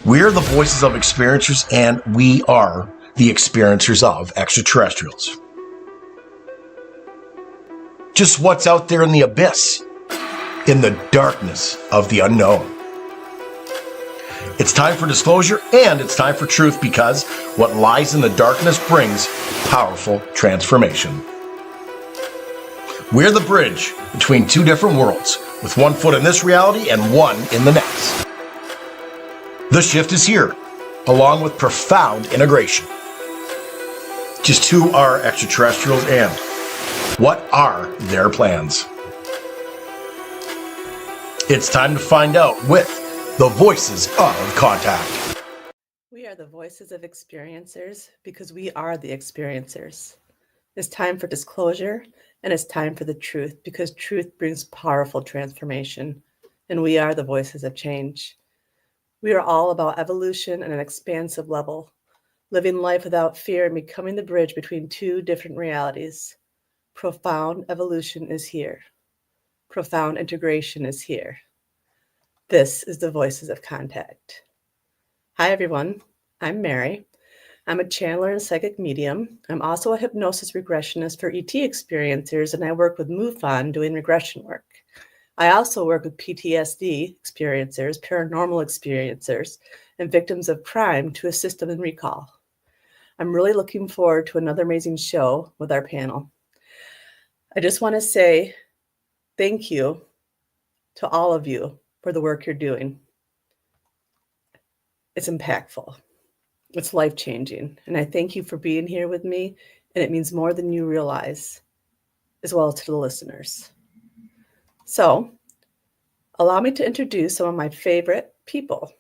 We're the voices of experiencers, and we are the experiencers of extraterrestrials. Just what's out there in the abyss, in the darkness of the unknown. It's time for disclosure and it's time for truth, because what lies in the darkness brings powerful transformation. We're the bridge between two different worlds, with one foot in this reality and one in the next. The shift is here, along with profound integration. Just who are extraterrestrials and what are their plans? It's time to find out with the Voices of Contact. We are the voices of experiencers because we are the experiencers. It's time for disclosure and it's time for the truth, because truth brings powerful transformation, and we are the voices of change. We are all about evolution at an expansive level, living life without fear and becoming the bridge between two different realities. Profound evolution is here. Profound integration is here. This is the Voices of Contact. Hi, everyone. I'm Mary. I'm a channeler and psychic medium. I'm also a hypnosis regressionist for ET experiencers, and I work with MUFON doing regression work. I also work with PTSD experiencers, paranormal experiencers, and victims of crime to assist them in recall. I'm really looking forward to another amazing show with our panel. I just want to say thank you to all of you for the work you're doing. It's impactful. It's life-changing. And I thank you for being here with me. And it means more than you realize, as well as to the listeners. So, allow me to introduce some of my favorite people.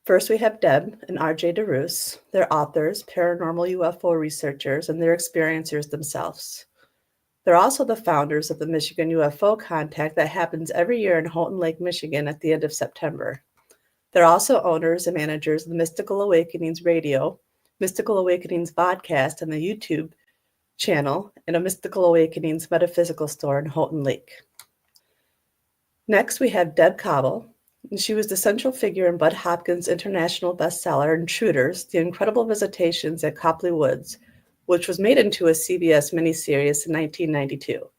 First, we have Deb and RJ DeRusse. They're authors, paranormal UFO researchers, and they're experiencers themselves. They're also the founders of the Michigan UFO Contact that happens every year in Houghton Lake, Michigan at the end of September. They're also owners and managers of the Mystical Awakenings Radio, Mystical Awakenings podcast, and the YouTube channel, and a Mystical Awakenings metaphysical store in Houghton Lake. Next, we have Deb Cobble. She was the central figure in Bud Hopkins' international bestseller, Intruders, The Incredible Visitations at Copley Woods, which was made into a CBS miniseries in 1992.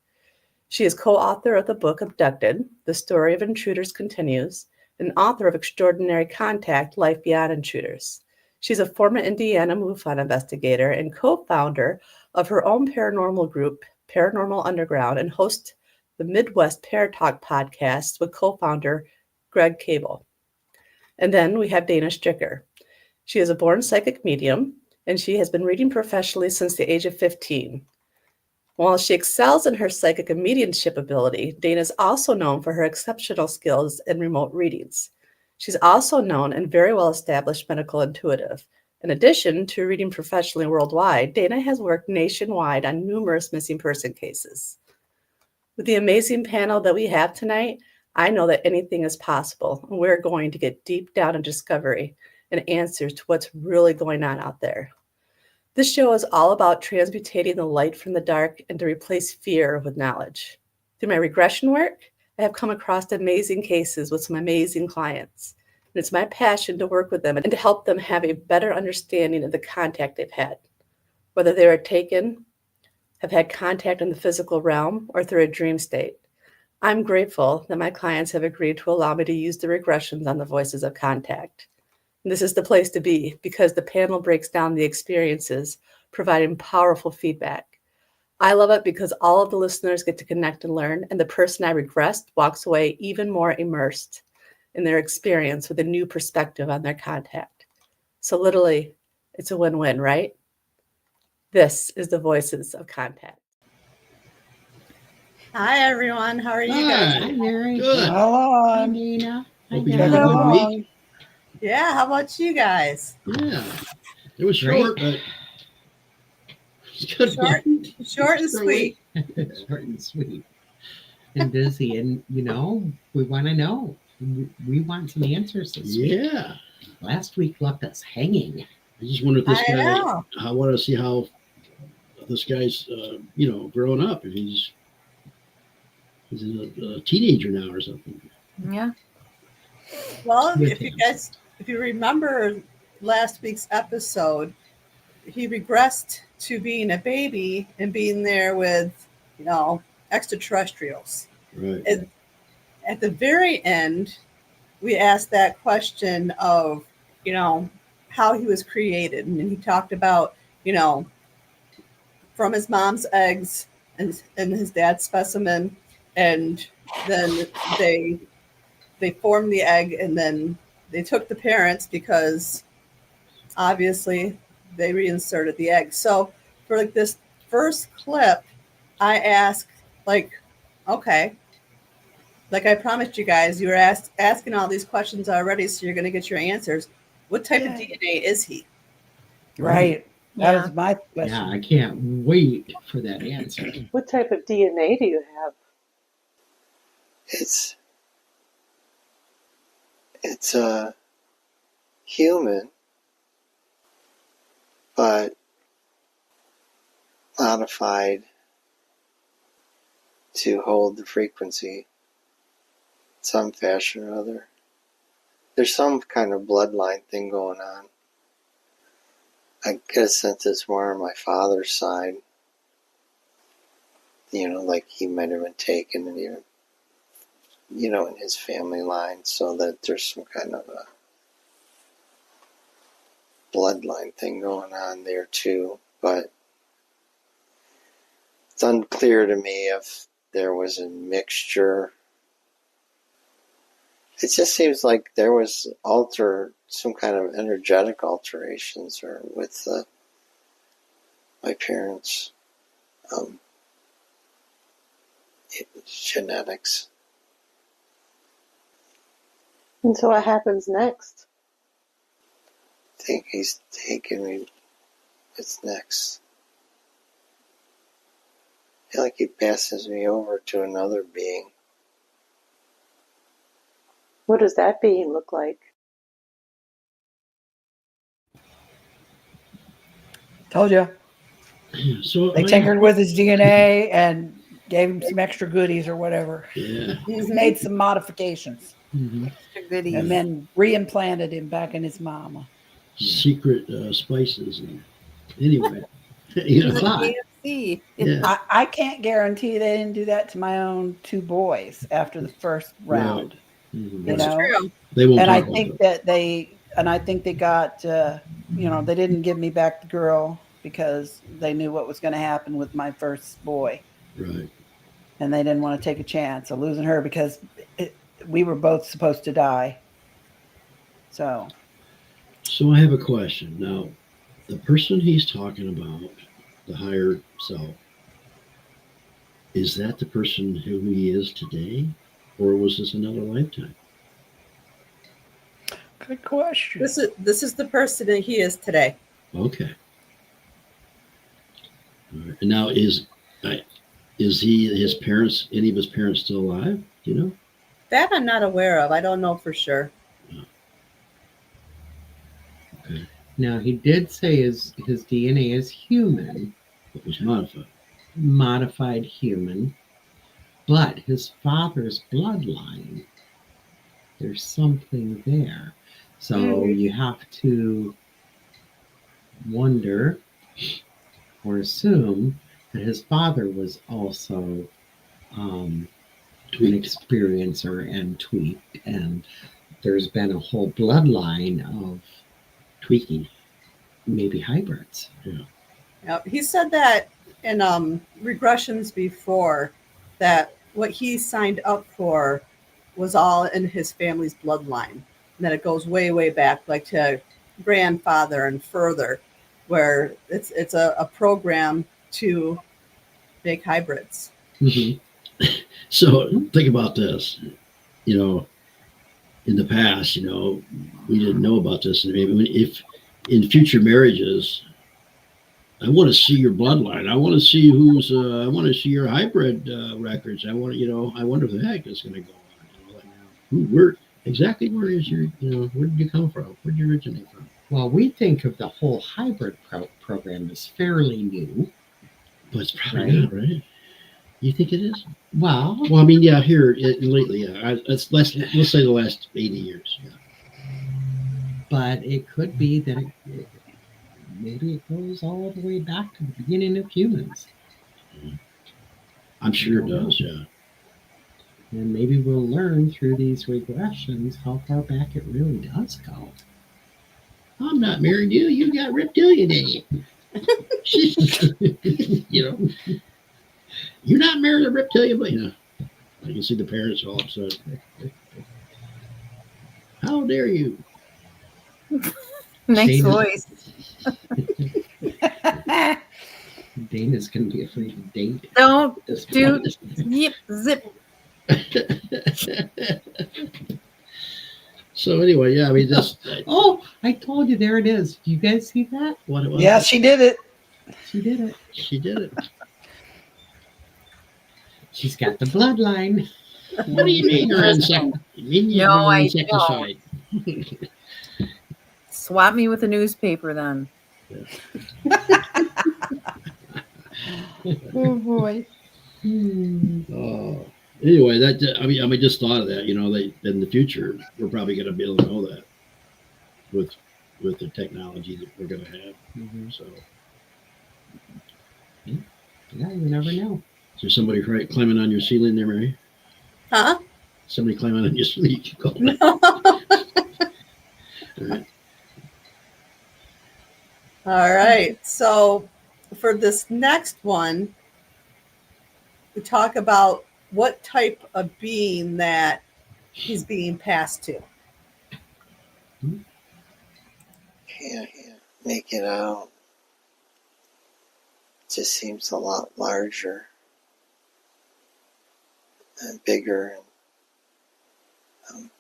She is co-author of the book Abducted, The Story of Intruders Continues, and author of Extraordinary Contact, Life Beyond Intruders. She's a former Indiana MUFON investigator and co-founder of her own paranormal group, Paranormal Underground, and hosts the Midwest Paratalk podcast with co-founder Greg Cable. And then we have Dana Stricker. She is a born psychic medium, and she has been reading professionally since the age of 15. While she excels in her psychic and mediumship ability, Dana is also known for her exceptional skills in remote readings. She's also known and very well established medical intuitive. In addition to reading professionally worldwide, Dana has worked nationwide on numerous missing person cases. With the amazing panel that we have tonight, I know that anything is possible, and we're going to get deep down in discovery and answers to what's really going on out there. This show is all about transmutating the light from the dark and to replace fear with knowledge. Through my regression work, I have come across amazing cases with some amazing clients. And it's my passion to work with them and to help them have a better understanding of the contact they've had, whether they were taken, have had contact in the physical realm, or through a dream state. I'm grateful that my clients have agreed to allow me to use the regressions on the Voices of Contact. This is the place to be, because the panel breaks down the experiences, providing powerful feedback. I love it because all of the listeners get to connect and learn, and the person I regressed walks away even more immersed in their experience with a new perspective on their contact. So literally, it's a win-win, right? This is the Voices of Contact. Hi, everyone. How are you guys? Hi, Mary. Good. Hi, Dana. Hope you have a good week. Yeah, how about you guys? Yeah. It was short, but it's good. Short and sweet. Short and sweet. And busy. And, we want to know. We want some answers this week. Yeah. Last week left us hanging. I just wonder if this guy, I want to see how this guy's, growing up. If he's a teenager now or something. Yeah. Well, With if you him. guys, if you remember last week's episode, he regressed to being a baby and being there with, extraterrestrials. Right. And at the very end, we asked that question of, how he was created. And he talked about, from his mom's eggs and his dad's specimen. And then they formed the egg, and then they took the parents because obviously they reinserted the egg. So for like this first clip, I asked, like, okay, like I promised you guys, you were asking all these questions already, so you're going to get your answers. What type of DNA is he? Right. Yeah. That was my question. Yeah, I can't wait for that answer. What type of DNA do you have? It's a human, but modified to hold the frequency in some fashion or other. There's some kind of bloodline thing going on. I get a sense it's more on my father's side. Like he might have been taken and even, in his family line, so that there's some kind of a bloodline thing going on there too. But it's unclear to me if there was a mixture. It just seems like there was some kind of energetic alterations or with my parents' genetics. And so what happens next? I think he's taking me. What's next? I feel like he passes me over to another being. What does that being look like? Told you. So They tinkered with his DNA and gave him some extra goodies or whatever. Yeah. He's made some modifications Mhm. Goodies. and then reimplanted him back in his mama. Secret spices. And anyway, you know, But KFC. yeah. I can't guarantee they didn't do that to my own two boys after the first round. Mhm. You know, True. They won't and I talk about think that. they got, they didn't give me back the girl because they knew what was going to happen with my first boy, Right. and they didn't want to take a chance of losing her because we were both supposed to die. So So I have a question. Now, the person he's talking about, the higher self, is that the person who he is today? Or was this another lifetime? good question. This is the person that he is today. Okay. All right. And now is his parents, any of his parents still alive? Do you know? That I'm not aware of. I don't know for sure. Okay. now he did say his DNA is human, It was modified. modified human, but his father's bloodline, there's something there. So you have to wonder or assume that his father was also an experiencer and tweaked, and there's been a whole bloodline of Tweaking. maybe hybrids. Yep. He said that in regressions before, that what he signed up for was all in his family's bloodline, and that it goes way, way back, like to grandfather and further, where it's a program to make hybrids. Mhm. So think about this. You know, in the past, we didn't know about this. And maybe if in future marriages, I want to see your bloodline. I want to see I want to see your hybrid records. I wonder if the heck is going to go on. Where is your, where did you come from? Where did you originate from? Well, we think of the whole hybrid program as fairly new. But it's probably not, right? You think it is? Well, Well, I mean, yeah, lately, yeah. Let's say the last 80 years. Yeah. but it could be that maybe it goes all the way back to the beginning of humans. I'm sure it don't know. does. Yeah. And maybe we'll learn through these regressions how far back it really does go. I'm not marrying you. You got reptilian in you. You know, you're not married a reptilian, but you know, I can see the parents all upset. How dare you? Nice Dana- voice. Dana's going to be afraid to date. Don't This do point. zip zip. So anyway, yeah, I mean, just Oh, I told you, there it is. Do you guys see that? what it was. Yeah, she did it. She did it. She did it. She's got the bloodline. What do you mean you're insect? You mean you're No, I insecticide? Swap me with a newspaper then. Oh boy. Oh, anyway, I mean, just thought of that. You know, in the future we're probably going to be able to know that with the technology that we're going to have. Mhm. So, Yeah, you never know. is there somebody climbing on your ceiling there, Mary? Huh? Somebody climbing on your ceiling? You can call that. All right. All right. So for this next one, we talk about what type of being that he's being passed to. Can't make it out. It just seems a lot larger and bigger and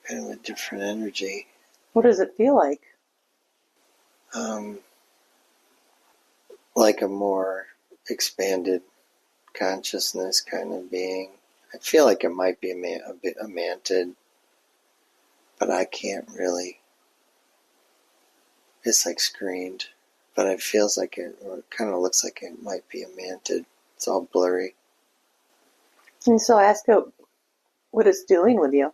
kind of a different energy. What does it feel like? Like a more expanded consciousness kind of being. I feel like it might be a bit a mantid, but I can't really. It's like screened, but it feels like it, or it kind of looks like it might be a mantid. It's all blurry. And so ask it what it's doing with you.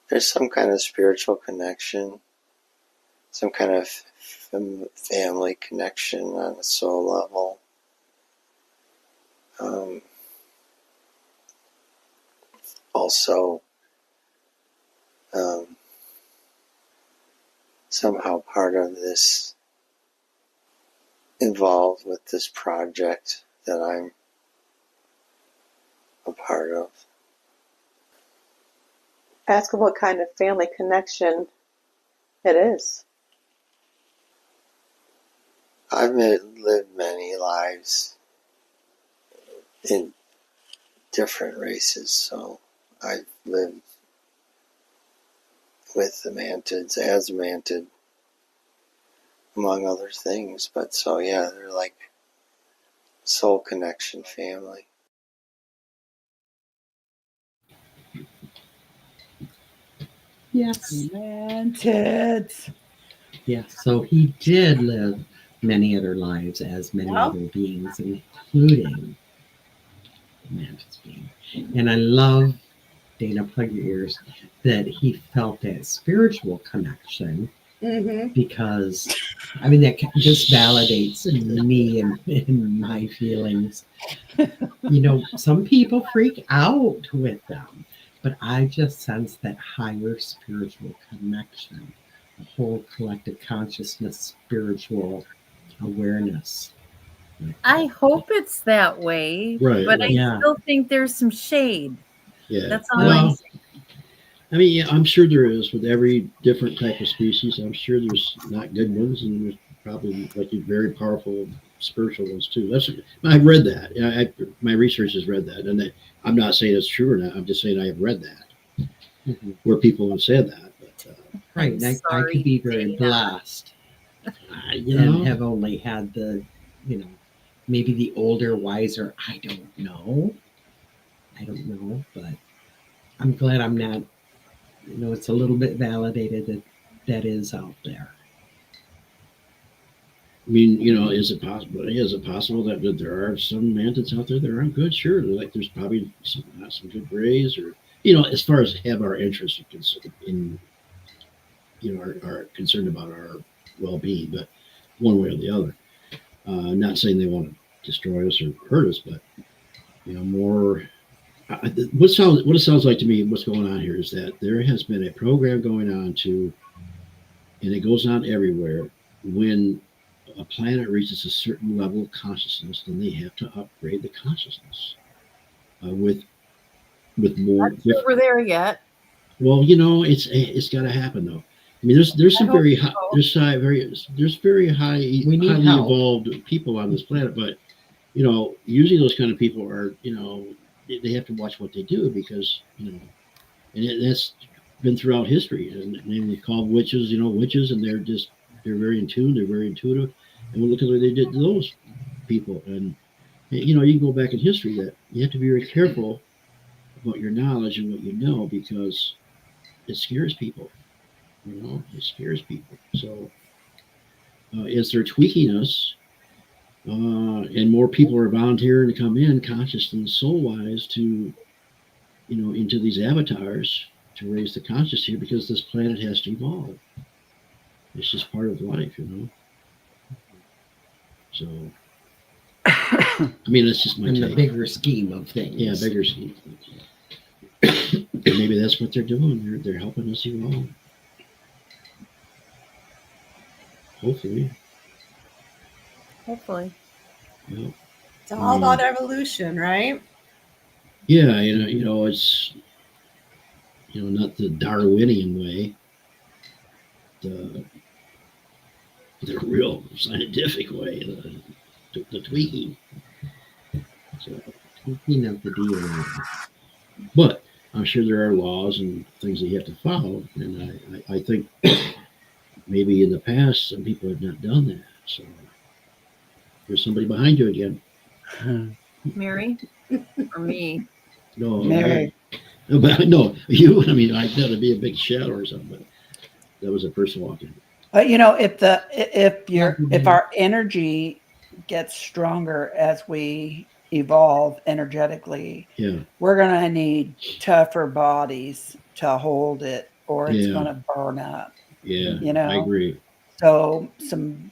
There's some kind of spiritual connection, some kind of family connection on a soul level. Also, somehow part of this involved with this project that I'm a part of. Ask him what kind of family connection it is. I've lived many lives in different races, so I've lived with the mantids, as a mantid, among other things. But so, yeah, they're like soul connection family. Yes. Mantids. Yeah. So he did live many other lives as many Yeah. other beings, including Mantis being. And I love, Dana, plug your ears, that he felt that spiritual connection Mm-hmm. because, I mean, that just validates me and my feelings. You know, some people freak out with them, but I just sense that higher spiritual connection, a whole collective consciousness, spiritual awareness. I hope it's that way, Right, but right. I Yeah. still think there's some shade. Yeah. That's all I'm Well, saying. I mean, yeah, I'm sure there is with every different type of species. I'm sure there's not good ones, and there's probably like very powerful spiritual ones too. I've read that. My research has read that, and I'm not saying it's true or not. I'm just saying I have read that Mhm. where people have said that. But Right. I'm I sorry, could be very Dana. blessed you and know, have only had the, maybe the older, wiser. I don't know, but I'm glad I'm not. It's a little bit validated that is out there. mean, you know, is it possible? Is it possible that there are some mantids out there that aren't good? Sure, like there's probably some good grays, or you know, as far as have our interests in you know, are concerned about our well-being, but one way or the other. Not saying they want to destroy us or hurt us, but you know, more. What it sounds like to me, what's going on here is that there has been a program going on and it goes on everywhere. When a planet reaches a certain level of consciousness, then they have to upgrade the consciousness with more. Not sure we're there yet. Well, you know, it's got to happen though. I mean, there's some very high, there's very high, highly help. evolved people on this planet, but you know, usually those kind of people are, you know, they have to watch what they do because, you know, and that's been throughout history. And they call witches, you know, witches, and they're very in tune, they're very intuitive. And we'll look at what they did to those people. And, you know, you can go back in history that you have to be very careful about your knowledge and what you know because it scares people. You know, it scares people. So as they're tweaking us, and more people are volunteering to come in conscious and soul-wise to, you know, into these avatars to raise the conscious here because this planet has to evolve. It's just part of life, you know. So, I mean, that's just my In take. the bigger scheme of things. Yeah, bigger scheme. And maybe that's what they're doing. They're helping us evolve. Hopefully. Hopefully. Yeah. It's all about evolution, right? Yeah, you know, it's, you know, not the Darwinian way, the real scientific way, the tweaking. So, Tweaking of the deal. but I'm sure there are laws and things that you have to follow, and I think maybe in the past some people have not done that. So there's somebody behind you again. Mary or me? No, Mary. no, you. I mean, I thought it'd be a big shadow or something, but that was a person walking. But you know, if our energy gets stronger as we evolve energetically, Yeah, we're gonna need tougher bodies to hold it, or it's Yeah. gonna burn up. yeah, You know? I agree. So some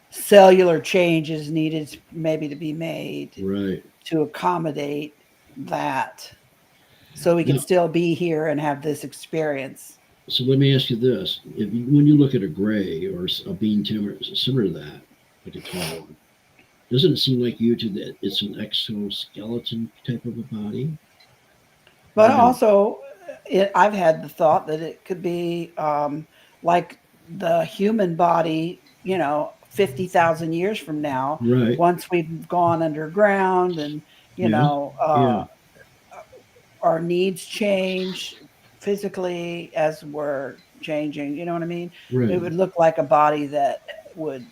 cellular changes needed maybe to be made Right. to accommodate that, so we can Yeah. still be here and have this experience. So let me ask you this: when you look at a gray or a bean timber similar to that, like a tall one, doesn't it seem like you to that it's an exoskeleton type of a body? But Yeah. also, I've had the thought that it could be like the human body, you know, 50,000 years from now, Right. once we've gone underground and, you Yeah, know, yeah. our needs change physically as we're changing. You know what I mean? Right. It would look like a body that would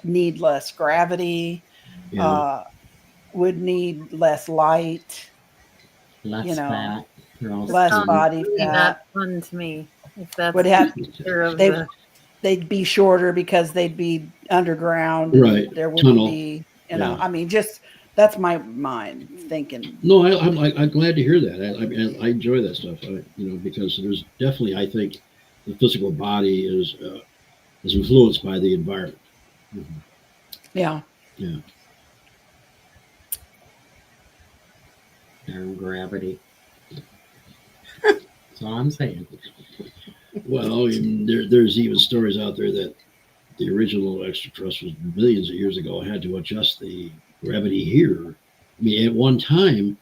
need less gravity, Yeah. would need less light, Less you know, fat. They're all less skinny. body Really fat. not fun to me. If that's Would have the picture of they- the they'd be shorter because they'd be underground. And Right. there wouldn't Tunnel. be, you know, Yeah. I mean, just that's my mind thinking. No, I'm glad to hear that. I enjoy that stuff. You know, because there's definitely, I think, the physical body is influenced by the environment. Yeah. Yeah. Darn gravity. That's all I'm saying. Well, there's even stories out there that the original extraterrestrials millions of years ago had to adjust the gravity here. I mean, at one time,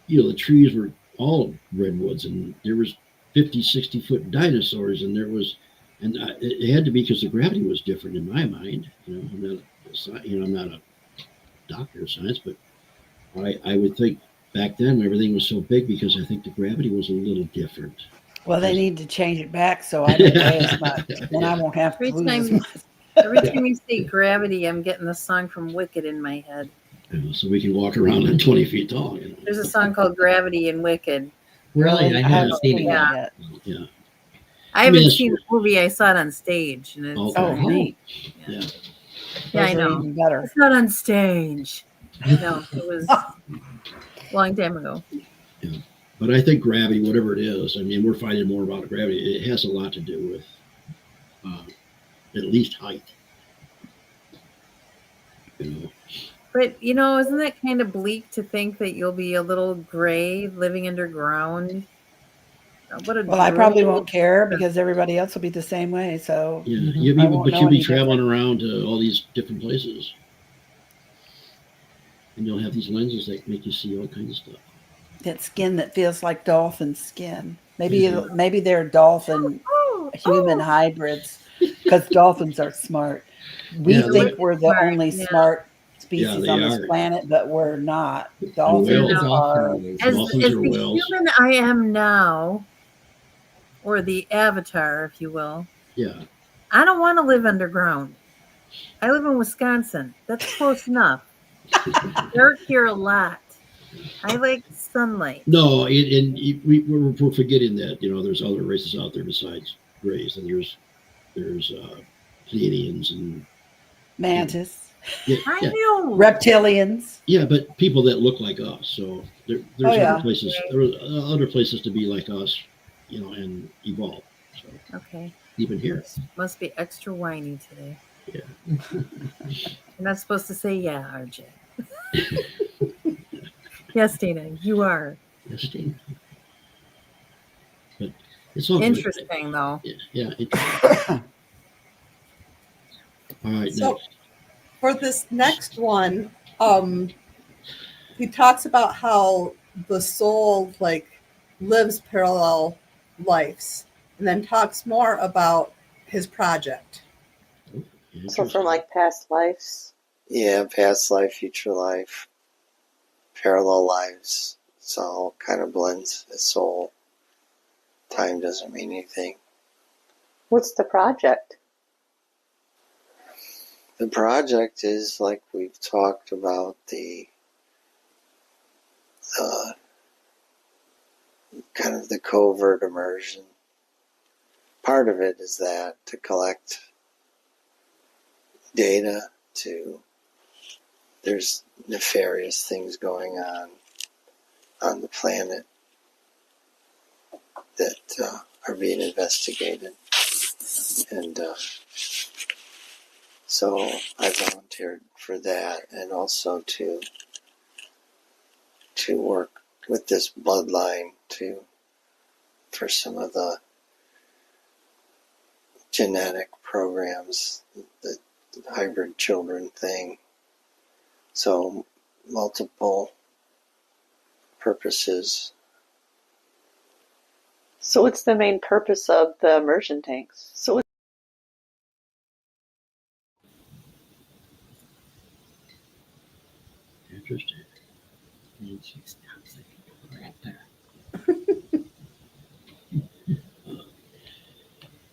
you know, the trees were all redwoods, and there was 50, 60-foot dinosaurs, and it had to be because the gravity was different in my mind. You know, I'm not a doctor of science, but I would think back then everything was so big because I think the gravity was a little different. Well, they need to change it back so I don't weigh as much. Then I won't have to every lose as time. much. Every time you say gravity, I'm getting the song from Wicked in my head. You know, so we can walk around at 20 feet tall. You know? There's a song called Gravity in Wicked. Really? I haven't seen it seen yet. that yet. Yeah. I haven't Yes. seen the movie. I saw it on stage, and it's Okay. Oh, neat. yeah, Yeah. yeah, I Those are know. even better. It's not on stage. No, it was a long time ago. But I think gravity, whatever it is, I mean, we're finding more about gravity. It has a lot to do with at least height. You know, But isn't that kind of bleak to think that you'll be a little gray living underground? What a Well, I probably dreary- won't care because everybody else will be the same way. So yeah, I won't but know you'll be any traveling around to all these different places, and you'll have these lenses that make you see all kinds of stuff. that skin that feels like dolphin skin. Maybe Yeah. maybe they're dolphin Oh, human hybrids because dolphins are smart. We Yeah, think they- we're the Smart, only yeah. smart species they on this are. planet, but we're not. whales. Dolphins Dolphin are. rays. As Dolphins are the whales. human I am now, or the avatar, if you will, Yeah, I don't want to live underground. I live in Wisconsin. That's close enough. Dark here a lot. I like sunlight. no, we're forgetting that there's other races out there besides rays, and there's Canadians and Mantis, yeah, I yeah, know. reptilians. yeah, but people that look like us. So there's Oh, yeah. other places. There are other places to be like us, and evolve. So Okay. even here, Must be extra whiny today. Yeah. You're not supposed to say yeah, RJ. Yes, Dana, you are. yes, Steve. But it's all good. Interesting, though. Yeah. Interesting. All right, So- next. For this next one, he talks about how the soul lives parallel lives, and then talks more about his project. So from like past lives. Yeah, past life, future life, parallel lives. It's all kind of blends the soul. Time doesn't mean anything. What's the project? The project is like we've talked about the kind of the covert immersion. Part of it is that to collect data there's nefarious things going on the planet that are being investigated. And so I volunteered for that, and also to work with this bloodline for some of the genetic programs, the hybrid children thing. So multiple purposes. So what's the main purpose of the immersion tanks? So Interesting. And she stops it right there.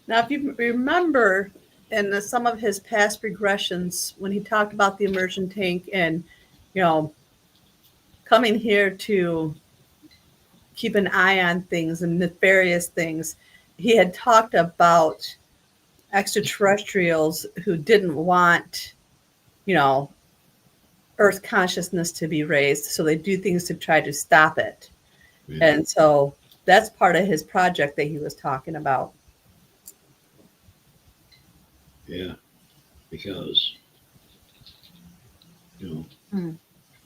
Now, if you remember in some of his past regressions, when he talked about the immersion tank and, coming here to keep an eye on things and nefarious things, he had talked about extraterrestrials who didn't want, Earth consciousness to be raised. So they do things to try to stop it. Yeah. And so that's part of his project that he was talking about. Yeah, because Hmm.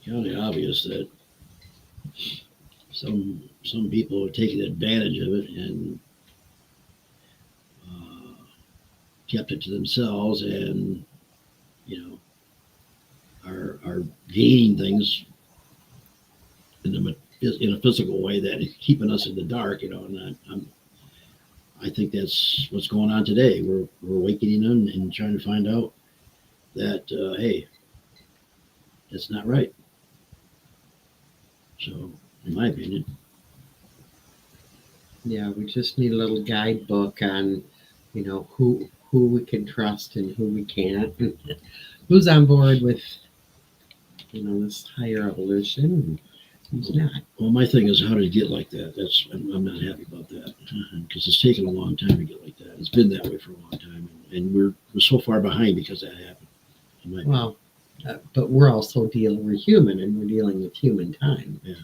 kind of obvious that some people have taken advantage of it and kept it to themselves, and are gaining things in a physical way that is keeping us in the dark. And I think that's what's going on today. We're awakening them and trying to find out that hey, that's not right. So, in my opinion, Yeah, we just need a little guidebook on, who we can trust and who we can't. Who's on board with, this higher evolution and who's not. well, my thing is how did it get like that? I'm not happy about that because it's taken a long time to get like It's been that way for a long time, and we're so far behind because that happened. Well, but we're also we're human, and we're dealing with human time. Yeah.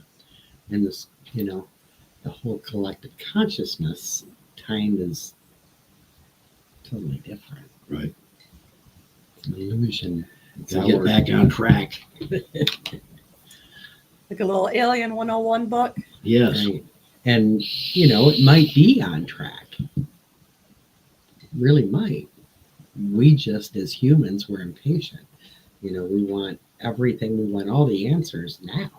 And this, the whole collective consciousness, time is totally different. Right. It's an illusion. It's Gotta get our- back on track. Like a little Alien 101 book. Yes. Right. And, it might be on track. Really might. We just, as humans, we're impatient. We want everything. We want all the answers now.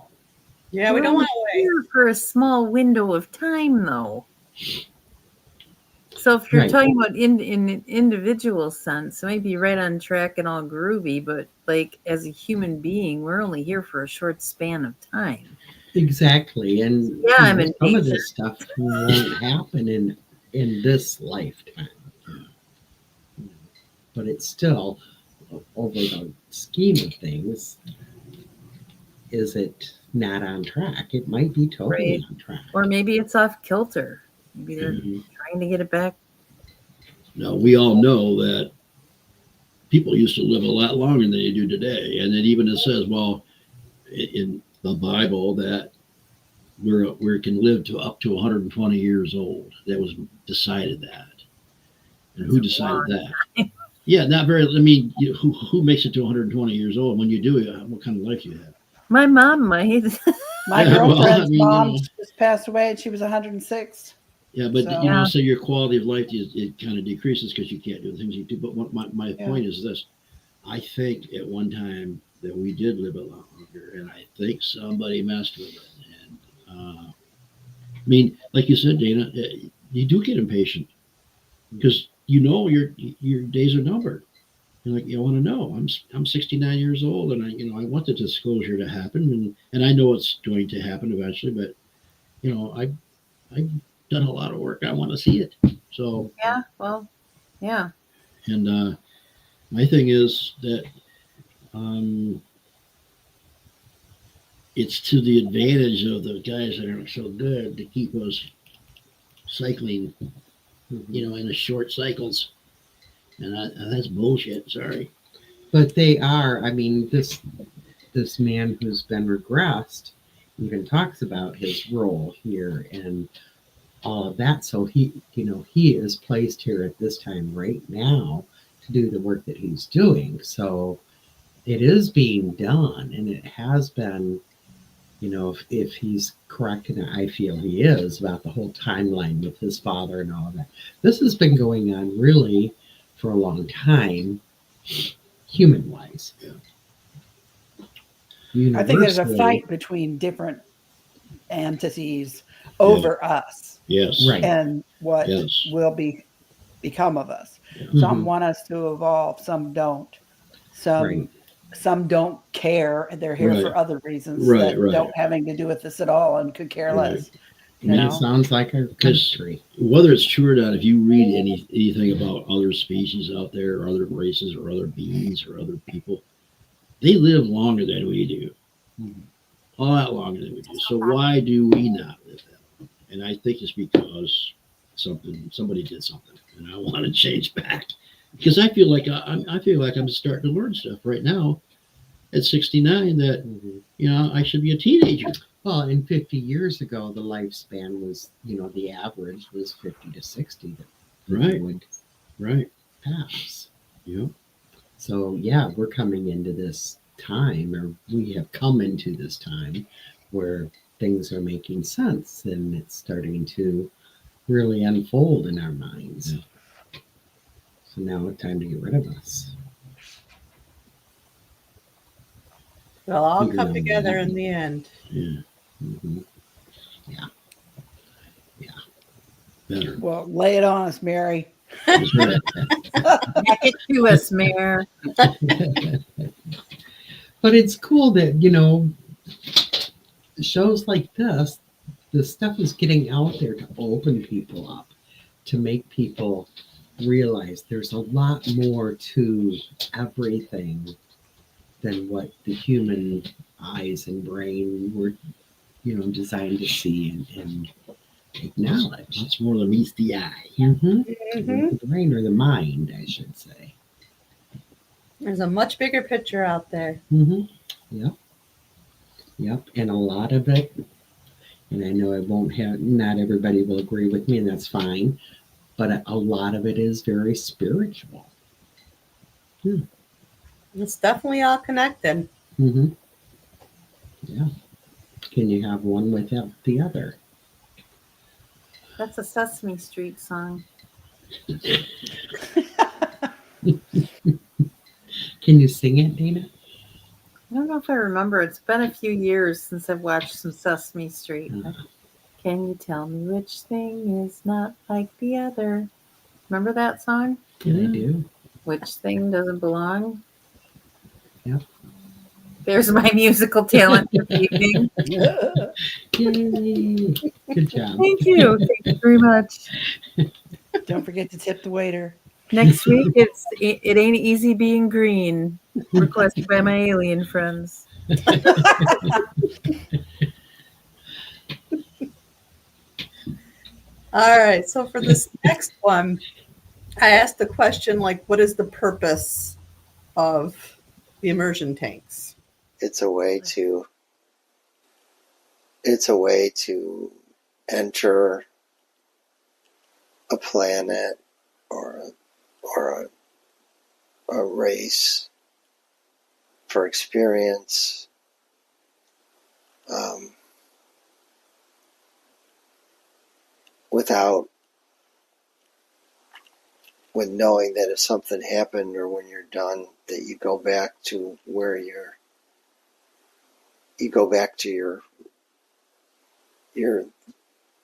Yeah, we don't want to wait. Here for a small window of time, though. So if you're Right. talking about in an individual sense, it might be right on track and all groovy, but like as a human being, we're only here for a short span of time. Exactly. And Yeah, I'm some of impatient. this stuff won't happen in this lifetime. But it's still, over the scheme of things, is it not on track? It might be totally Right. on track. Or maybe it's off kilter. Maybe they're Mhm. trying to get it back. Now, we all know that people used to live a lot longer than they do today. And it even says, well, in the Bible, that we can live to up to 120 years old. That was decided that. And who decided that? Yeah, not very. I mean, who makes it to 120 years old? When you do, what kind of life you have? My mom might. My Yeah, well, girlfriend's I mean, mom just passed away and she was 106. Yeah, but So- Yeah. so your quality of life it kind of decreases because you can't do the things you do. But my Yeah. point is this: I think at one time that we did live a lot longer, and I think somebody messed with it. And I mean, like you said, Dana, you do get impatient because your days are numbered. You're like, you want to know. I'm 69 years old, and I want the disclosure to happen, and I know it's going to happen eventually. But I've done a lot of work. I want to see it. So, Yeah, well, yeah. and my thing is that it's to the advantage of the guys that are so good to keep us cycling, in the short cycles. And that's bullshit. Sorry. But they are. I mean, this man who's been regressed even talks about his role here and all of that. So he is placed here at this time right now to do the work that he's doing. So it is being done, and it has been. If he's correct, and I feel he is, about the whole timeline with his father and all of that. This has been going on really for a long time, human-wise. Yeah. I think there's a Universally- fight between different entities over us Yes. Right. and what Yes. will become of us. Yeah. Some want us to evolve, some don't. Right. Some don't care. They're here for Right. other reasons Right, that right. don't having to do with this at all and could care Right. less. I mean, You it know? sounds like a country. Whether it's true or not, if you read anything about other species out there, or other races, or other beings, or other people, they live longer than we do. A lot longer than we do. So why do we not live that long? And I think it's because somebody did something, and I want to change back. Because I feel like I'm starting to learn stuff right now at 69 that I should be a teenager. Well, and 50 years ago, the lifespan was, the average was 50 to 60 that Right. would Right. pass. Yeah. So, yeah, we're coming into this time, or we have come into this time where things are making sense and it's starting to really unfold in our minds. Yeah. So now it's time to get rid of us. They'll all Figure come out together that. in the end. Yeah. Mhm. Better. Well, lay it on us, Mary. That's right. Back it to us, Mayor. But it's cool that, shows like this stuff is getting out there to open people up, to make people realize there's a lot more to everything than what the human eyes and brain were, designed to see and Acknowledge. Lots more than meets the eye. Mhm. The brain or the mind, I should say. There's a much bigger picture out there. Yep. Yep. And a lot of it, and I know not everybody will agree with me, and that's fine, but a lot of it is very spiritual. It's definitely all connected. Yeah. Can you have one without the other? That's a Sesame Street song. Can you sing it, Dana? I don't know if I remember. It's been a few years since I've watched some Sesame Street. Can you tell me which thing is not like the other? Remember that song? Yeah, I do. Which thing doesn't belong? Yep. There's my musical talent for the evening. Yay. Good job. Thank you. Thank you very much. Don't forget to tip the waiter. Next week, It Ain't Easy Being Green, requested by my alien friends. All right. So for this next one, I asked the question, like, what is the purpose of the immersion tanks? It's a way to enter a planet or a race for experience, with knowing that if something happened or when you're done, that you go back to your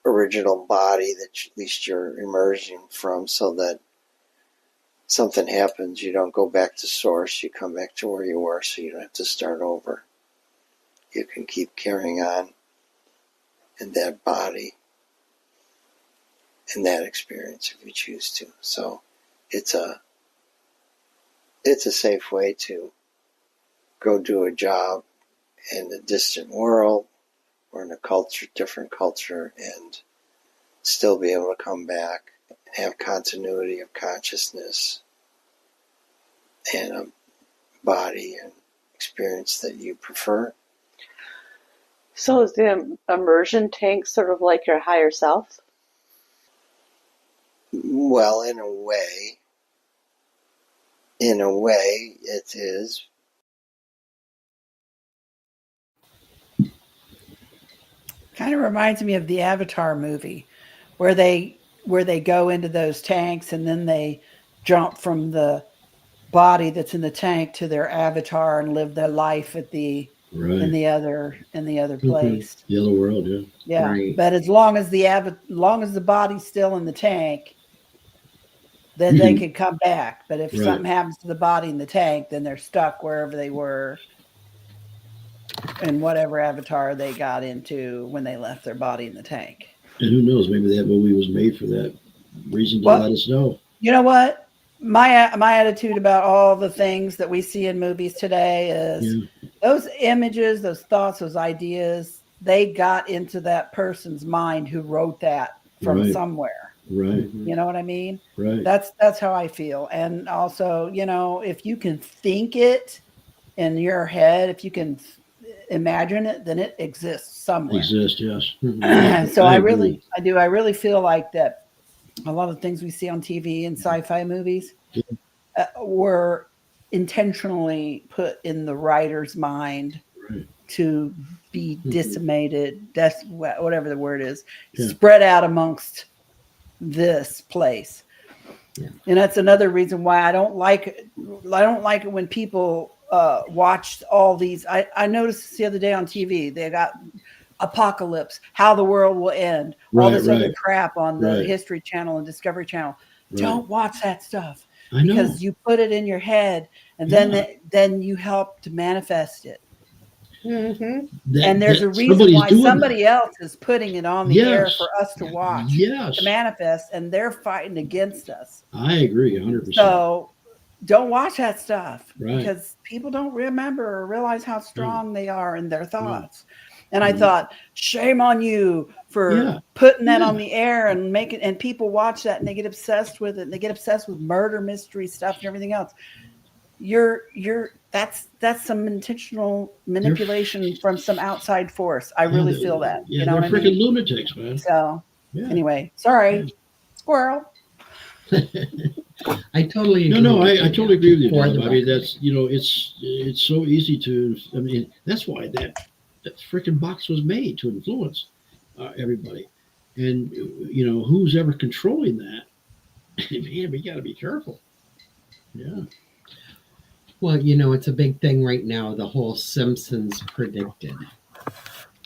original body that at least you're emerging from, so that something happens, you don't go back to source, you come back to where you were, so you don't have to start over. You can keep carrying on in that body, in that experience if you choose to. So it's a safe way to go do a job in a distant world or in a different culture, and still be able to come back and have continuity of consciousness and a body and experience that you prefer. So is the immersion tank sort of like your higher self? Well, in a way it is. Kind of reminds me of the Avatar movie, where they go into those tanks and then they jump from the body that's in the tank to their avatar and live their life at in the other place. The other world, yeah. Yeah, Right. but as long as the body's still in the tank, then they can come back. But if something happens to the body in the tank, then they're stuck wherever they were in whatever avatar they got into when they left their body in the tank. And who knows? Maybe that movie was made for that reason to let us know. You know what? My attitude about all the things that we see in movies today is those images, those thoughts, those ideas, they got into that person's mind who wrote that from somewhere. Right. You know what I mean? Right. That's how I feel. And also, you know, if you can think it in your head, if you can imagine it, then it exists somewhere. Yes. So I really feel like that a lot of things we see on TV and sci-fi movies were intentionally put in the writer's mind to be disseminated, that's whatever the word is, spread out amongst this place. And that's another reason why I don't like it when people watch all these. I noticed the other day on TV, they got apocalypse, how the world will end, all this other crap on the History Channel and Discovery Channel. Don't watch that stuff, because you put it in your head and then you help to manifest it. And there's a reason why somebody else is putting it on the air for us to watch, to manifest, and they're fighting against us. I agree 100%. So don't watch that stuff because people don't remember or realize how strong they are in their thoughts. And I Mhm. thought, shame on you for Yeah. putting that Yeah. on the air and making, and people watch that and they get obsessed with it. And they get obsessed with murder mystery stuff and everything else. That's some intentional manipulation from some outside force. I really feel that. Yeah, You know they're what I freaking mean? lunatics, man. So Yeah. anyway, sorry, squirrel. I totally No, agree. no, with I you. totally agree with you, For Deb. the I mean, that's, it's so easy to. I mean, that's why that freaking box was made to influence everybody, and who's ever controlling that? Man, we got to be careful. Yeah. Well, it's a big thing right now. The whole Simpsons predicted.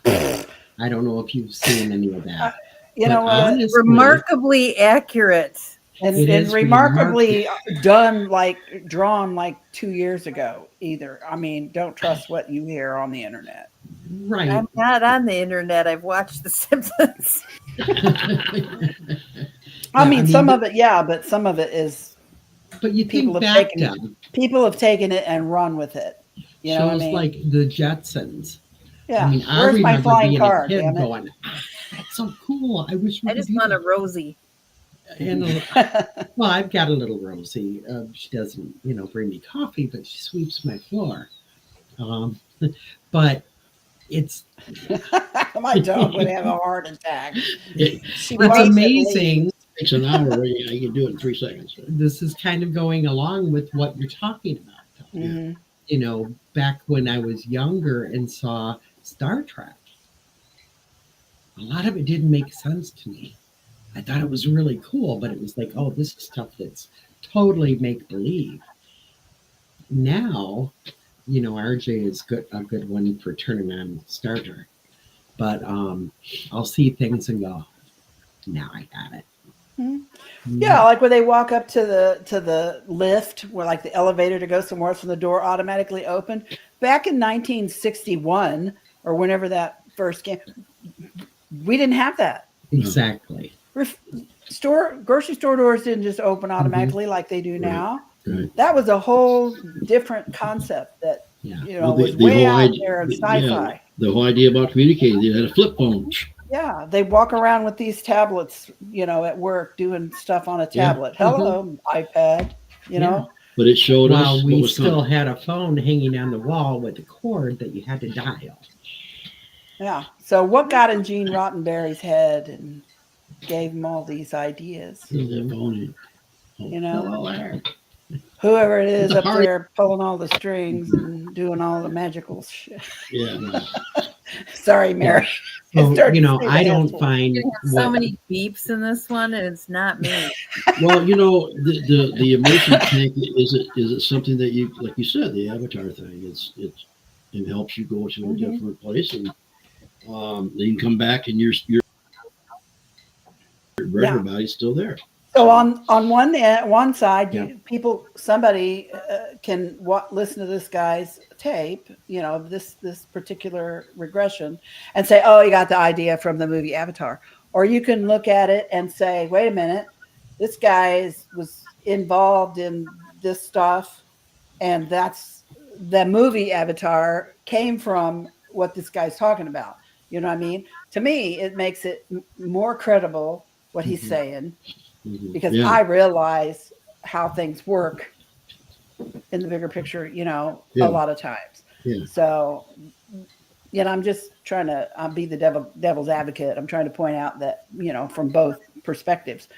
I don't know if you've seen any of that. You But know what? honestly, Remarkably accurate. And, It and is remarkably done, like drawn like 2 years ago. Either, I mean, don't trust what you hear on the internet. right. I'm not on the internet. I've watched The Simpsons. I mean, some but, of it, yeah, but some of it is but you people think have back, taken Deb, people have taken it and run with it. You know what I shows mean? like the Jetsons. Yeah. I mean, I Where's my remember flying being car? a kid Damn it. going, "That's so cool! I wish we I could just do want a that." Rosie. And well, I've got a little Rosie. She doesn't, bring me coffee, but she sweeps my floor. But it's My dog would have a heart attack. It She it's barks at amazing. takes an hour. You can do it in 3 seconds. This is kind of going along with what you're talking about. leaves. Back when I was younger and saw Star Trek, a lot of it didn't make sense to me. I thought it was really cool, but it was like, oh, this is stuff that's totally make believe. Now, RJ is a good one for turning on Star Trek, but I'll see things and go, now I got it. Yeah, like when they walk up to the lift, where like the elevator to go somewhere else, and the door automatically opened. Back in 1961 or whenever that first came, we didn't have that. Exactly. Grocery store doors didn't just open automatically like they do now. Right. That was a whole different concept that Yeah. was way out there in sci-fi. The whole idea about communicating, they had a flip phone. Yeah, they walk around with these tablets, at work doing stuff on a tablet. Hello, iPad, you know. But it showed us Well, what we was still coming. had a phone hanging on the wall with a cord that you had to dial. Yeah. So what got in Gene Roddenberry's head and gave him all these ideas? That phone. You know? Hello there. Whoever it is It's a up party. there pulling all the strings and doing all the magical shit. Yeah. Sorry, Mary. So, Started to say I the don't asshole. find So many beeps in this one, and it's not me. Well, the immersion tank is it something that you, like you said, the avatar thing. It helps you go to a different place, and then you can come back and your regular body's still there. So on one side, Yeah. somebody can listen to this guy's tape, this particular regression, and say, "Oh, you got the idea from the movie Avatar," or you can look at it and say, "Wait a minute, this guy was involved in this stuff, and that's the movie Avatar came from what this guy's talking about." You know what I mean? To me, it makes it more credible what he's saying. Because Yeah. I realize how things work in the bigger picture, Yeah. a lot of times. Yeah. So, I'm just trying to be the devil's advocate. I'm trying to point out that, from both perspectives.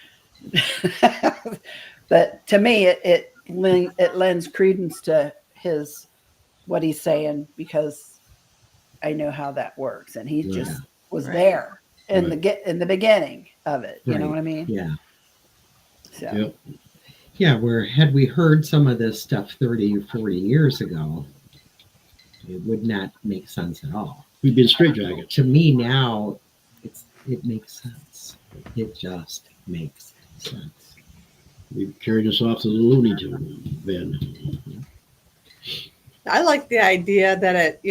But to me, it lends credence to what he's saying, because I know how that works, and he just was there in the beginning of it. You know what I mean? Yeah. So. Yep. Yeah, where had we heard some of this stuff 30 or 40 years ago, it would not make sense at all. We'd be in straitjacket. To me now, it makes sense. It just makes sense. We carried us off to the Looney Tune bin. I like the idea that it,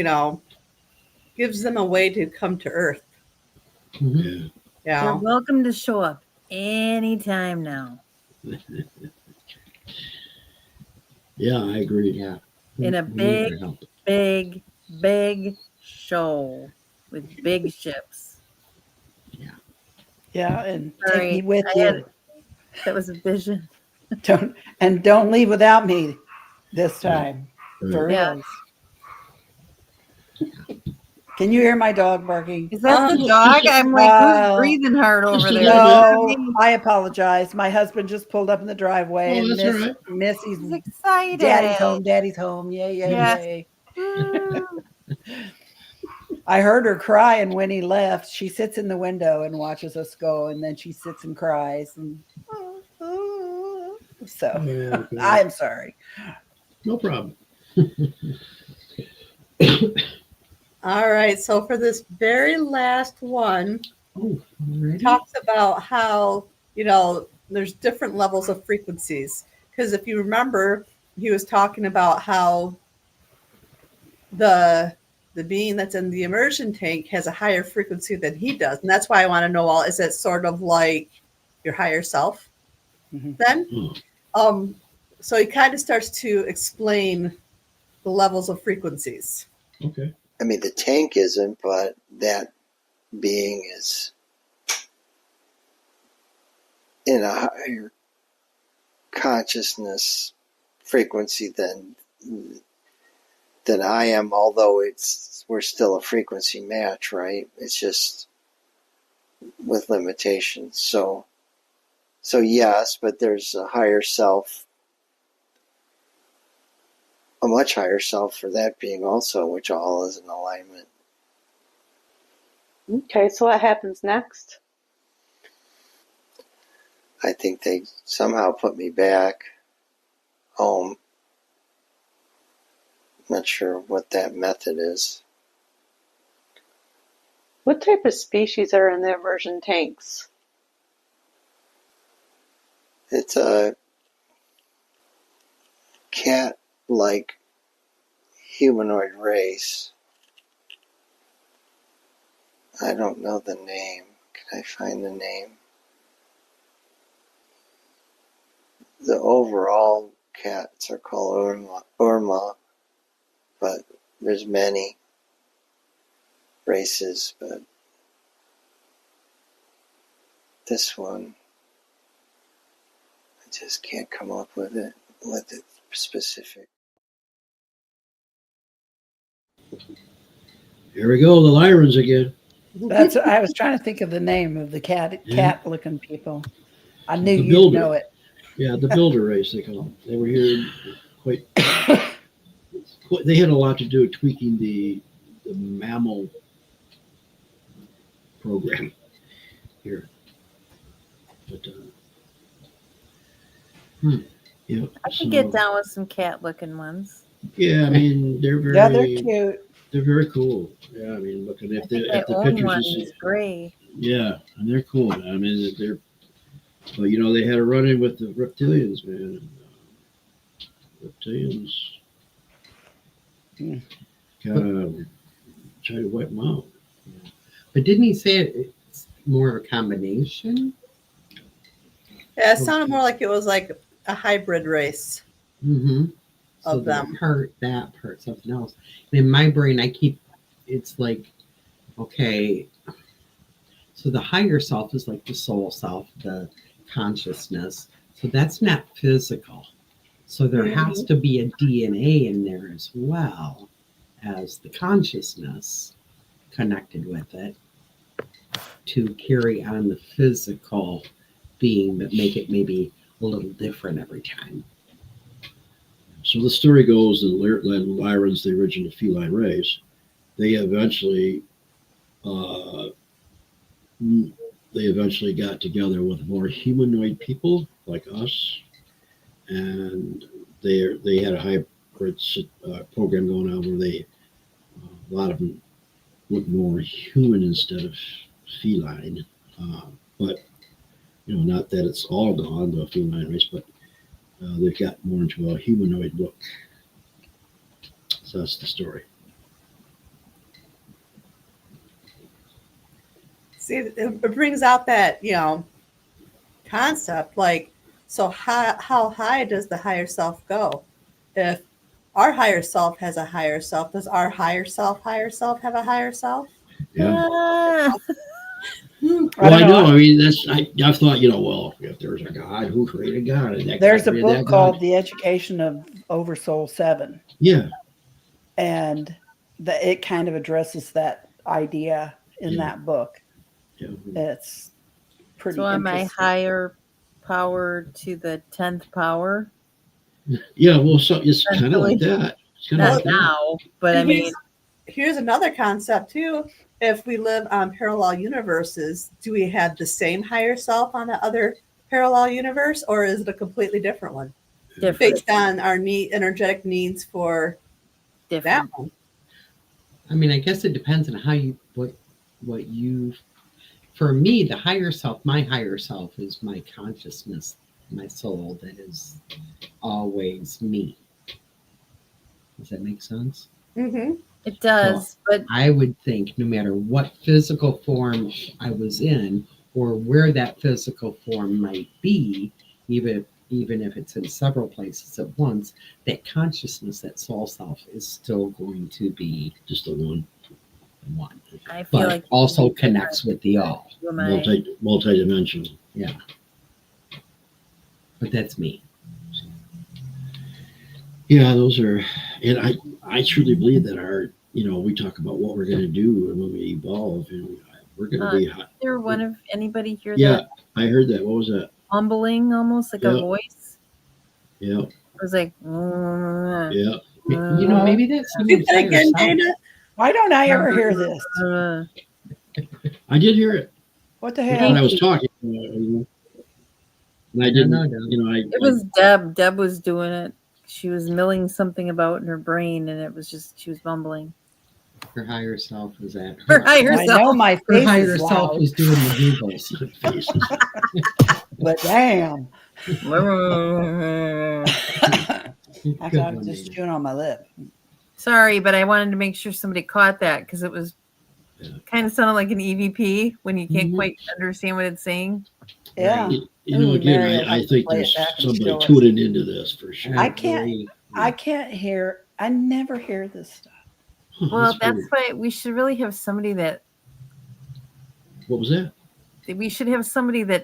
gives them a way to come to Earth. Mhm. Yeah. You're welcome to show up anytime now. Yeah, I agree. Yeah. In a We need their big, help. big, big show. with big ships. Yeah, and Sorry, take me with I had- you. That was a vision. Don't leave without me this time. For Yeah. real. Can you hear my dog barking? Is that the dog? I'm like, who's breathing hard over there? No, I apologize. My husband just pulled up in the driveway, Oh, and that's all right. Missy's He's excited. Daddy's home. Daddy's home. Yay, yay, Yes. yay. Woo. I heard her cry, and when he left, she sits in the window and watches us go, and then she sits and cries. And so Yeah, okay. I'm sorry. No problem. All right. So for this very last one, Oh, already? talks about how, there's different levels of frequencies. Because if you remember, he was talking about how the being that's in the immersion tank has a higher frequency than he does. And that's why I want to know, is it sort of like your higher self then? So he kind of starts to explain the levels of frequencies. Okay. I mean, the tank isn't, but that being is in a higher consciousness frequency than I am, although we're still a frequency match, right? It's just with limitations. So yes, but there's a higher self, a much higher self for that being also, which all is in alignment. Okay, so what happens next? I think they somehow put me back home. Not sure what that method is. What type of species are in the immersion tanks? It's a cat-like humanoid race. I don't know the name. Can I find the name? The overall cats are called Urma, but there's many races, but this one, I just can't come up with it specific. Here we go, the Lyrans again. That's I was trying to think of the name of the cat-looking people. I knew The you'd builder. know it. Yeah, the builder race, they call them. They were here they had a lot to do with tweaking the mammal program here. But, yeah. I could get down with some cat-looking ones. Yeah, I mean, they're very, Yeah, they're cute. they're very cool. Yeah, I mean, looking I at think the my own pictures, one you is see, gray. yeah, and they're cool. I mean, they're, but they had a run-in with the reptilians, man. Reptilians kind of try to wipe them out. But didn't he say it's more of a combination? Yeah, it sounded more like it was like a hybrid race. Mm-hmm. Of them. That part, something else. And in my brain, it's like, okay, so the higher self is like the soul self, the consciousness. So that's not physical. So there has to be a DNA in there as well as the consciousness connected with it to carry on the physical being, but make it maybe a little different every time. So the story goes that Lyrans, the original feline race, they eventually got together with more humanoid people like us, and they had a hybrid program going on where a lot of them look more human instead of feline. But not that it's all gone, the feline race, but they've got more into a humanoid look. So that's the story. See, it brings out that, concept. Like, so how high does the higher self go? If our higher self has a higher self, does our higher self have a higher self? Yeah. Ah. Well, don't I know. know. I mean, I've thought, well, if there's a God, who created God? And that There's God a created book that called God. The Education of Oversoul 7, Yeah. and it kind of addresses that idea in Yeah. that book. Yeah. It's pretty So am I interesting. higher power to the 10th power? Yeah. Well, so it's kind of like Essentially. that. It's kind of Not like that. now, but I And mean, here's another concept too. If we live on parallel universes, do we have the same higher self on the other parallel universe, or is it a completely different one different. based on our energetic needs for that Different. one? I mean, I guess it depends on how you what you. For me, the higher self, my higher self, is my consciousness, my soul that is always me. Does that make sense? Mm-hmm. It does, but I would think no matter what physical form I was in, or where that physical form might be, even if it's in several places at once, that consciousness, that soul self, is still going to be Just the one. one, I feel but like also connects with the all. who am I? Multi-dimensional. Yeah, but that's me. Yeah, those are, and I truly believe that we talk about what we're going to do and when we evolve, and we're going to be hot. Is there one of anybody here Yeah, that I heard that. What was that? mumbling almost like a Yeah. voice? Yeah, It was like, yeah. You know, maybe that's someone's Say higher again, self. Dana. Why don't I ever hear this? I did hear it. What the When hell? I was talking, and I didn't. No. It was Deb. Deb was doing it. She was milling something about in her brain, and it was just she was mumbling. Her higher self was that. Her higher I self. know my Her face higher is self loud, was doing the giggles. faces. but damn, Sorry, I Good thought I was one, just Dana. chewing on my lip. but I wanted to make sure somebody caught that because it was Yeah. kind of sounded like an EVP when you can't Mhm. quite understand what it's saying. Yeah, You know, Ooh, again, Mary, I'll I have to think play it there's back and somebody show us. tuning into this for sure. I can't- Really, I can't hear. I never hear this stuff. Huh, Well, that's weird. why we should really have somebody that What was that?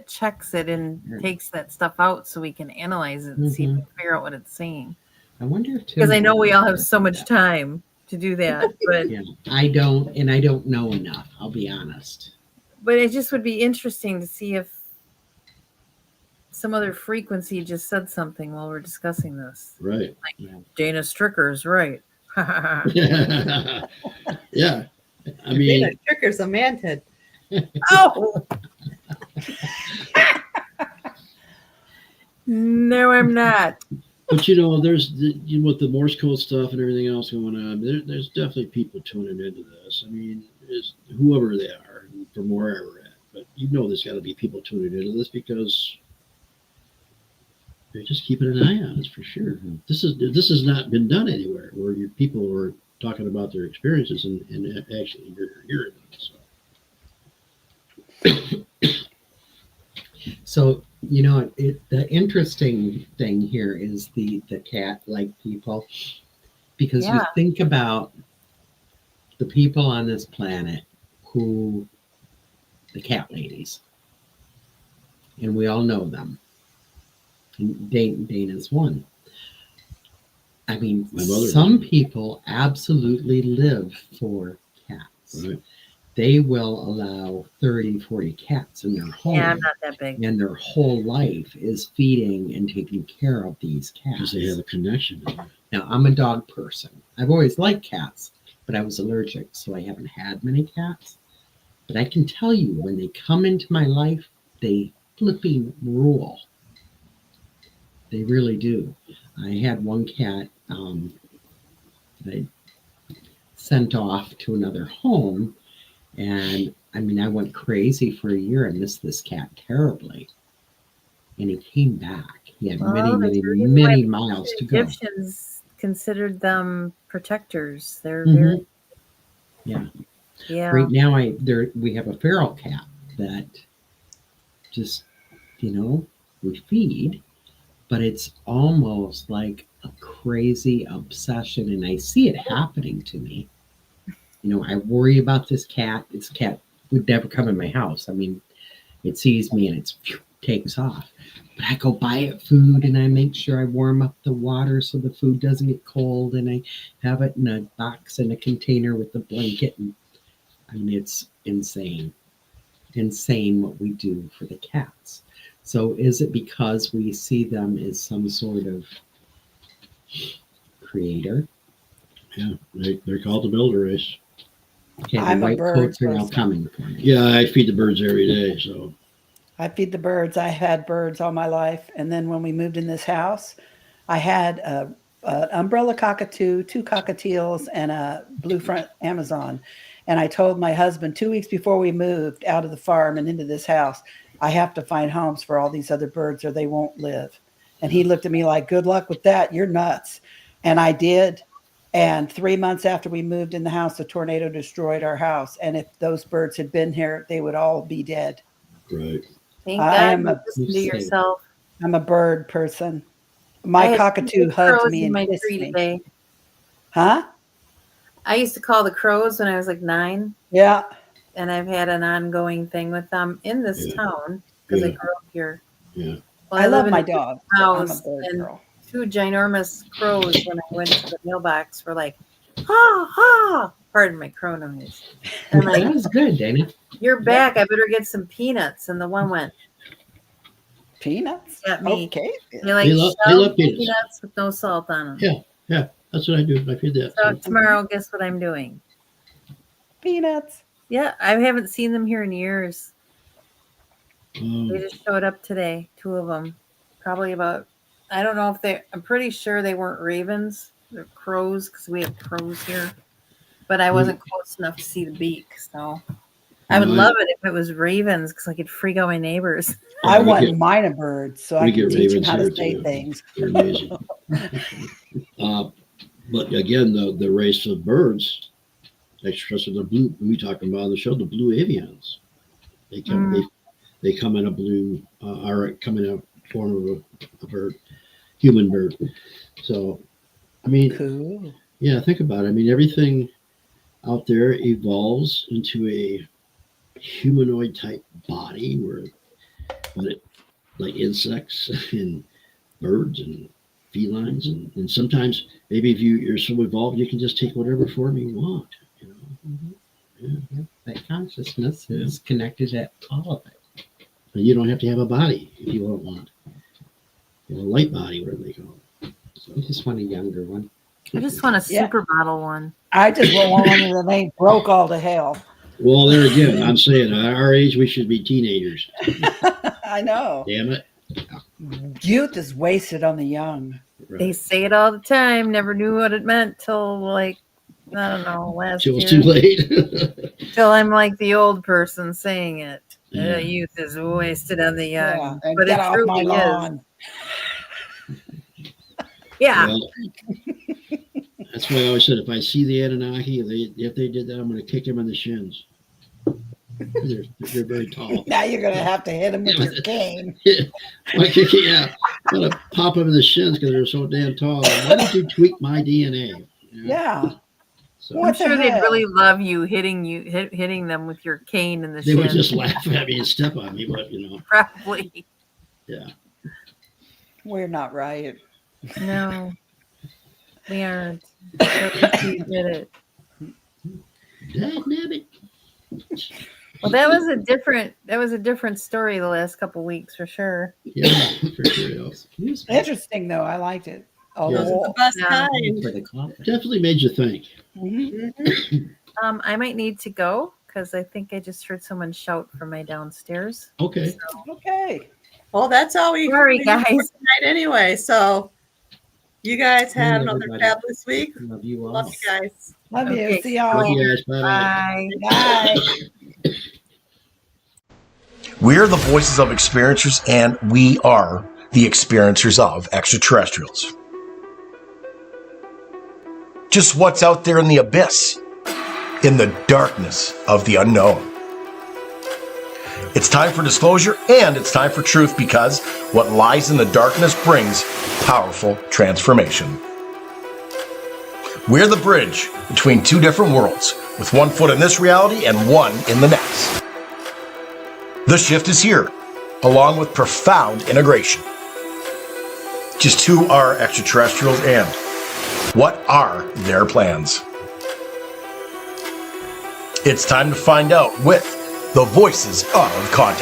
checks it and takes that stuff out so we can analyze it and see if we can figure out what it's saying. I wonder if Because I know we all have so much time to do that, but Yeah, I don't know enough. I'll be honest. but it just would be interesting to see if some other frequency just said something while we're discussing this. Right. Dana Stricker's right. Yeah. I mean, Dana Tricker's a mantid. Oh no, I'm not. but there's with the Morse code stuff and everything else going on, there's definitely people tuning into this. I mean, it's whoever they are from wherever at, but there's got to be people tuning into this because they're just keeping an eye on us for sure. This has not been done anywhere where people are talking about their experiences and actually you're hearing them. So the interesting thing here is the cat-like people, because you Yeah. think about the people on this planet who the cat ladies, and we all know them. And Dana's one. I mean, My mother some did. people absolutely live for cats. Right. They will allow 30, 40 cats in their home. Yeah, I'm not that big. And their whole life is feeding and taking care of these cats. Because they have a connection. Now, I'm a dog person. I've always liked cats, but I was allergic, so I haven't had many cats. But I can tell you, when they come into my life, they flipping rule. They really do. I had one cat that I sent off to another home, and I mean, I went crazy for a year. I missed this cat terribly. And he came back. He had many miles to go. Egyptians considered them protectors. They're Mhm. very Yeah. yeah. Right now, we have a feral cat that just, we feed, but it's almost like a crazy obsession, and I see it happening to me. I worry about this cat. This cat would never come in my house. I mean, it sees me and it takes off. But I go buy it food and I make sure I warm up the water so the food doesn't get cold, and I have it in a box in a container with the blanket. And I mean, it's insane what we do for the cats. So is it because we see them as some sort of creator? Yeah, they're called the builder race. Okay, the I'm a white bird coats are now person. coming for me. Yeah, I feed the birds every day. So I feed the birds. I had birds all my life. And then when we moved in this house, I had an umbrella cockatoo, 2 cockatiels, and a blue front Amazon. And I told my husband 2 weeks before we moved out of the farm and into this house, I have to find homes for all these other birds or they won't live. And he looked at me like, good luck with that. You're nuts. And I did. And 3 months after we moved in the house, a tornado destroyed our house. And if those birds had been here, they would all be dead. right. Thank I God am you a- listen to yourself. I'm a bird person. I My had cockatoo 2 hugged crows me in and my kissed tree me. today. Huh? I used to call the crows when I was like 9, Yeah. and I've had an ongoing thing with them in this Yeah. town because I Yeah. grew up here. Yeah. Well, I live love in my a dog. So I'm a house, bird and girl. 2 ginormous crows when I went to the mailbox were like, ha ha. Pardon my crow noise. And That like, was good, Dana. you're back. I better get some peanuts. And the one went Peanuts? at me. Okay. They like They love shelled peanuts. peanuts with no salt on them. Yeah. That's what I do. I feed that. So tomorrow, guess what I'm doing? Peanuts. Yeah, I haven't seen them here in years. They Um, just showed up today, 2 of them. Probably about, I don't know if I'm pretty sure they weren't ravens. They're crows because we have crows here. But I wasn't close enough to see the beak. So I would No, love it if it was ravens because I could freak out my neighbors. I we want get- mine a bird so we I can get teach them ravens how to here, say too. things. They're amazing. But again, the race of birds, especially the blue, we talking about on the show, the blue avians. They come, they come in a blue, are come in a form of a bird, human bird. So, I mean, Cool. yeah, think about it. I mean, everything out there evolves into a humanoid type body where, like insects and birds and felines, and sometimes maybe if you're so evolved, you can just take whatever form you want. You know, Yep, that consciousness is connected to all of it. and you don't have to have a body if you don't want. You know, a light body, whatever they call it. So, I just want a younger one. I just want a Yeah. super bottle one. I just want one that ain't broke all to hell. well, there again, I'm saying at our age we should be teenagers. I know. Damn it! Youth is wasted on the young. They Right. say it all the time. Never knew what it meant till like, I don't know, last Till year. it's too late. Till I'm like the old person saying it. Yeah. Youth is wasted on the young. Yeah, and but get it off my truly is. lawn. Yeah. Well, that's why I always said if I see the Anunnaki, if they did that, I'm going to kick them in the shins. They're very tall. Now you're gonna have to hit him with your cane. Why kick it? Yeah, I'm going to pop them in the shins because they're so damn tall. Why don't you tweak my DNA? Yeah. So What I'm the sure they'd hell? really love you hitting them with your cane in the they shin. would just laugh at me and step on me, but you know, Probably. yeah. We're not right. No. We aren't. But at least we did it. Dagnabbit. Well, that was a different story the last couple weeks for sure. Yeah, for sure. Excuse me. Interesting though. I liked it. Yeah. Although, Best Yeah. kind. For the coffee. Definitely made you think. Mhm. I might need to go because I think I just heard someone shout from my downstairs. Okay. Okay. Well, that's all we Sorry, we have for guys. tonight anyway. So you guys have Love another everybody. fabulous week. Love you all. Love you guys. Love you. Okay. See Love y'all. you guys. Bye. Bye. Bye. We're the voices of experiencers, and we are the experiencers of extraterrestrials. Just what's out there in the abyss, in the darkness of the unknown. It's time for disclosure and it's time for truth, because what lies in the darkness brings powerful transformation. We're the bridge between 2 different worlds, with 1 foot in this reality and 1 in the next. The shift is here, along with profound integration. Just who are extraterrestrials and what are their plans? It's time to find out with the Voices of Contact.